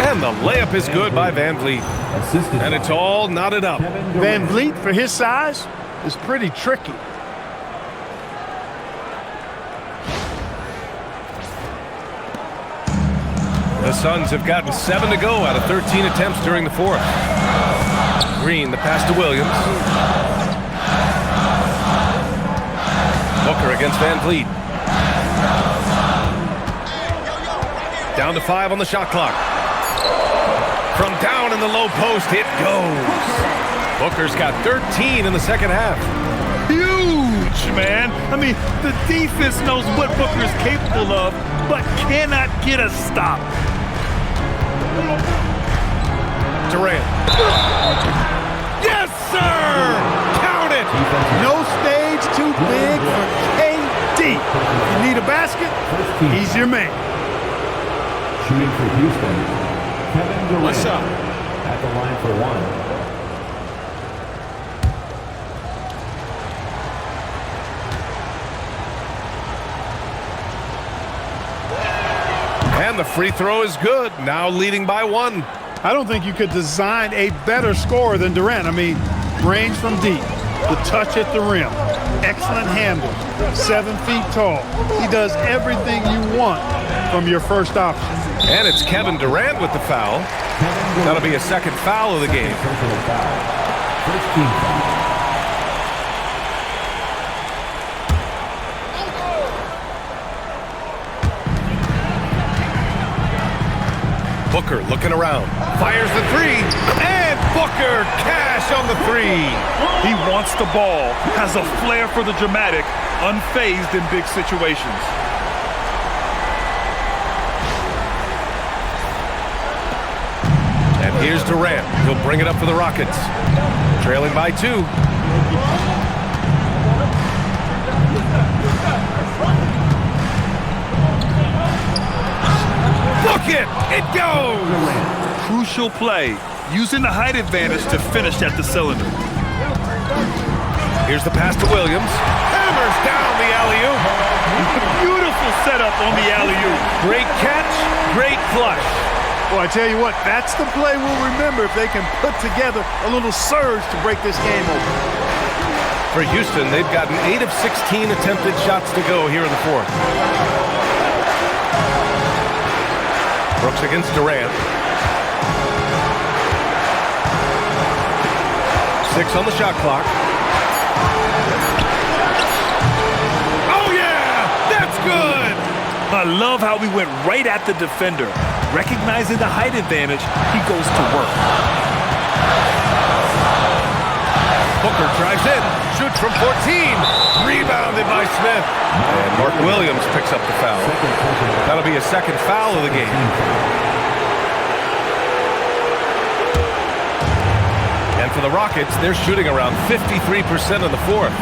And the layup is good by Van Vliet. And it's all knotted up. Van Vliet, for his size, is pretty tricky. The Suns have gotten 7 to go out of 13 attempts during the fourth. Green, the pass to Williams. Booker against Van Vliet. Down to 5 on the shot clock. From down in the low post, it goes. Booker's got 13 in the second half. Huge, man. I mean, the defense knows what Booker is capable of, but cannot get a stop. Durant. Yes, sir! Count it! No stage too big for KD. You need a basket? He's your man. Shooting for Houston, Kevin Durant. What's up? At the line for 1. And the free throw is good. Now leading by 1. I don't think you could design a better scorer than Durant. I mean, range from deep, the touch at the rim, excellent handle, 7 feet tall. He does everything you want from your first option. And it's Kevin Durant with the foul. That'll be a second foul of the game. First team foul. Booker looking around. Fires the 3. And Booker cash on the 3. He wants the ball, has a flair for the dramatic, unfazed in big situations. And here's Durant. He'll bring it up for the Rockets. Trailing by 2. Book it! It goes! Crucial play, using the height advantage to finish at the cylinder. Here's the pass to Williams. Hammers down the alley-oop. Beautiful setup on the alley-oop. Great catch, great flush. Well, I tell you what, that's the play we'll remember if they can put together a little surge to break this game open. For Houston, they've gotten 8 of 16 attempted shots to go here in the fourth. Brooks against Durant. 6 on the shot clock. Oh, yeah! That's good! I love how we went right at the defender. Recognizing the height advantage, he goes to work. Booker drives in, shoots from 14, rebounded by Smith. And Mark Williams picks up the foul. That'll be his second foul of the game. And for the Rockets, they're shooting around 53% in the fourth.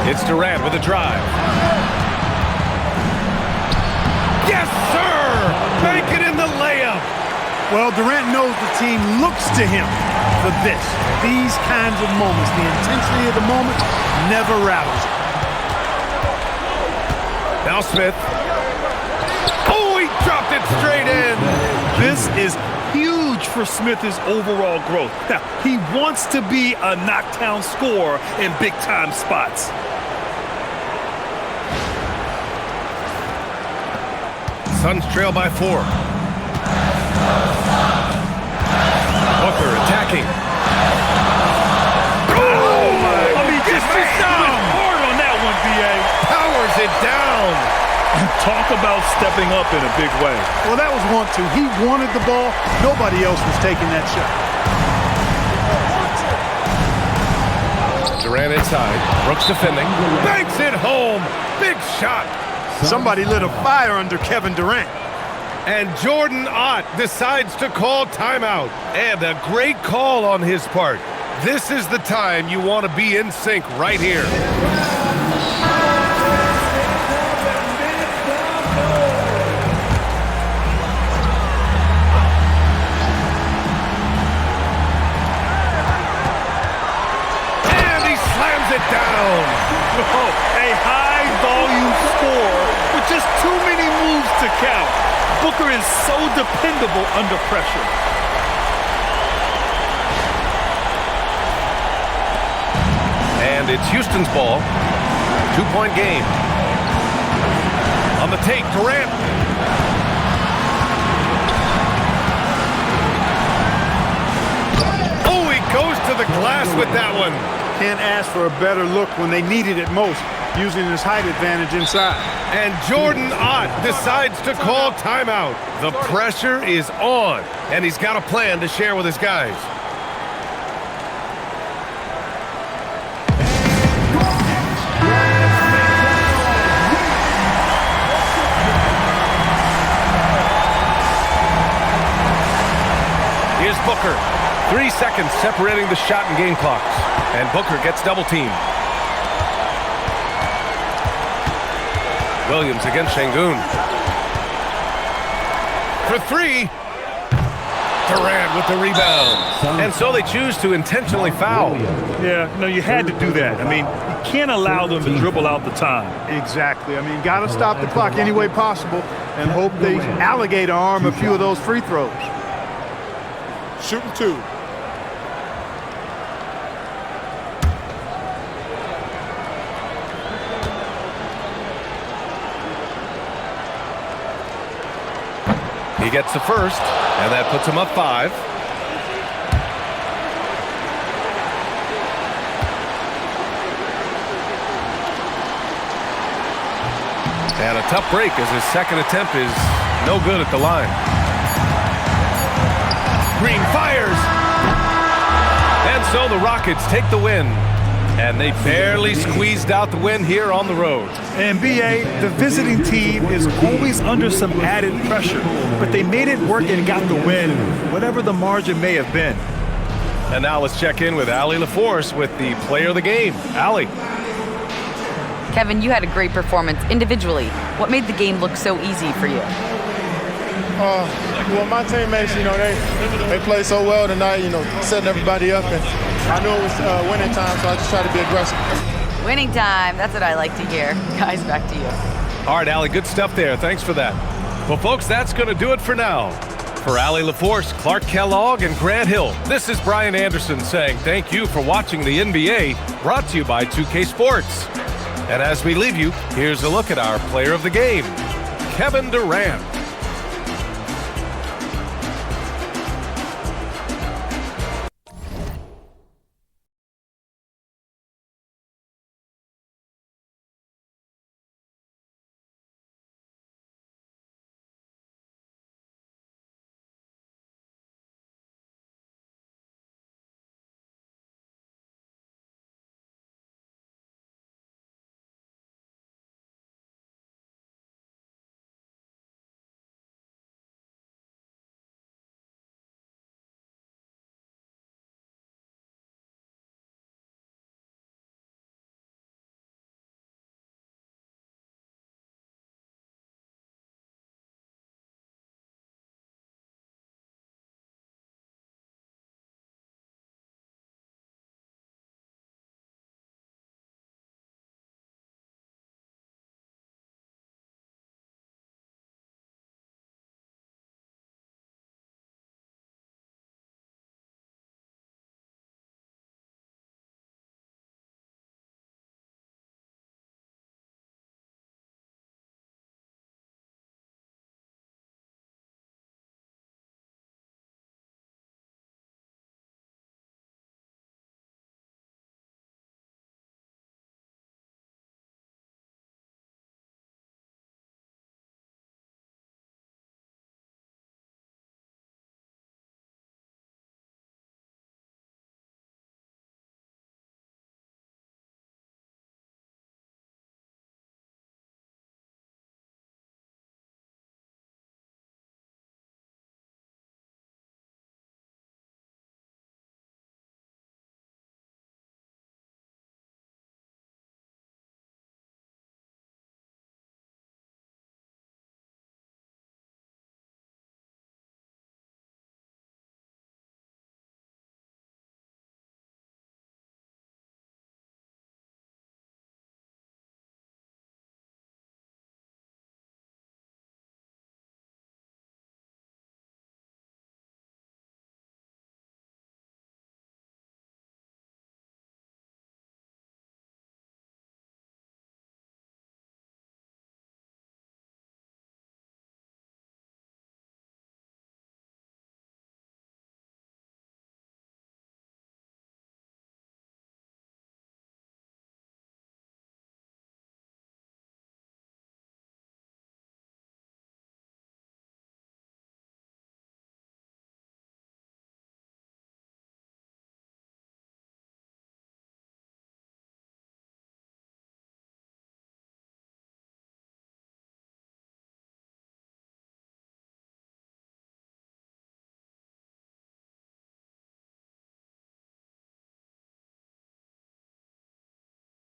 It's Durant with a drive. Yes, sir! Make it in the layup! Well, Durant knows the team looks to him for this. These kinds of moments, the intensity of the moment never rattles him. Now Smith. Oh, he dropped it straight in. This is huge for Smith's overall growth. Now, he wants to be a knockdown scorer in big-time spots. Suns trail by 4. Booker attacking. Oh, my! I mean, just hard on that one, B.A. Powers it down. Talk about stepping up in a big way. Well, that was 1-2. He wanted the ball. Nobody else was taking that shot. Durant inside. Brooks defending. Banks it home. Big shot. Somebody lit a fire under Kevin Durant. And Jordan Ott decides to call timeout. And a great call on his part. This is the time you want to be in sync right here. And he slams it down. Oh, a high-volume score with just too many moves to count. Booker is so dependable under pressure. And it's Houston's ball. 2-point game. On the take, Durant. Oh, he goes to the glass with that one. Can't ask for a better look when they needed it most, using his height advantage inside. And Jordan Ott decides to call timeout. The pressure is on, and he's got a plan to share with his guys. Here's Booker. 3 seconds separating the shot and game clocks. And Booker gets double teamed. Williams against Şengün. For 3. Durant with the rebound. And so they choose to intentionally foul. Yeah, no, you had to do that. I mean, you can't allow them to dribble out the time. Exactly. I mean, got to stop the clock any way possible and hope they alligator arm a few of those free throws. Shooting 2. He gets the first, and that puts him up 5. And a tough break as his second attempt is no good at the line. Green fires. And so the Rockets take the win. And they barely squeezed out the win here on the road. And B.A., the visiting team is always under some added pressure, but they made it work and got the win, whatever the margin may have been. And now let's check in with Allie LaForce with the player of the game. Allie. Kevin, you had a great performance individually. What made the game look so easy for you? Well, my teammates, they played so well tonight, setting everybody up. And I knew it was winning time, so I just tried to be aggressive. Winning time. That's what I like to hear. Guys, back to you. All right, Allie, good stuff there. Thanks for that. Well, folks, that's going to do it for now. For Allie LaForce, Clark Kellogg, and Grant Hill, this is Brian Anderson saying thank you for watching the NBA, brought to you by 2K Sports. And as we leave you, here's a look at our player of the game, Kevin Durant.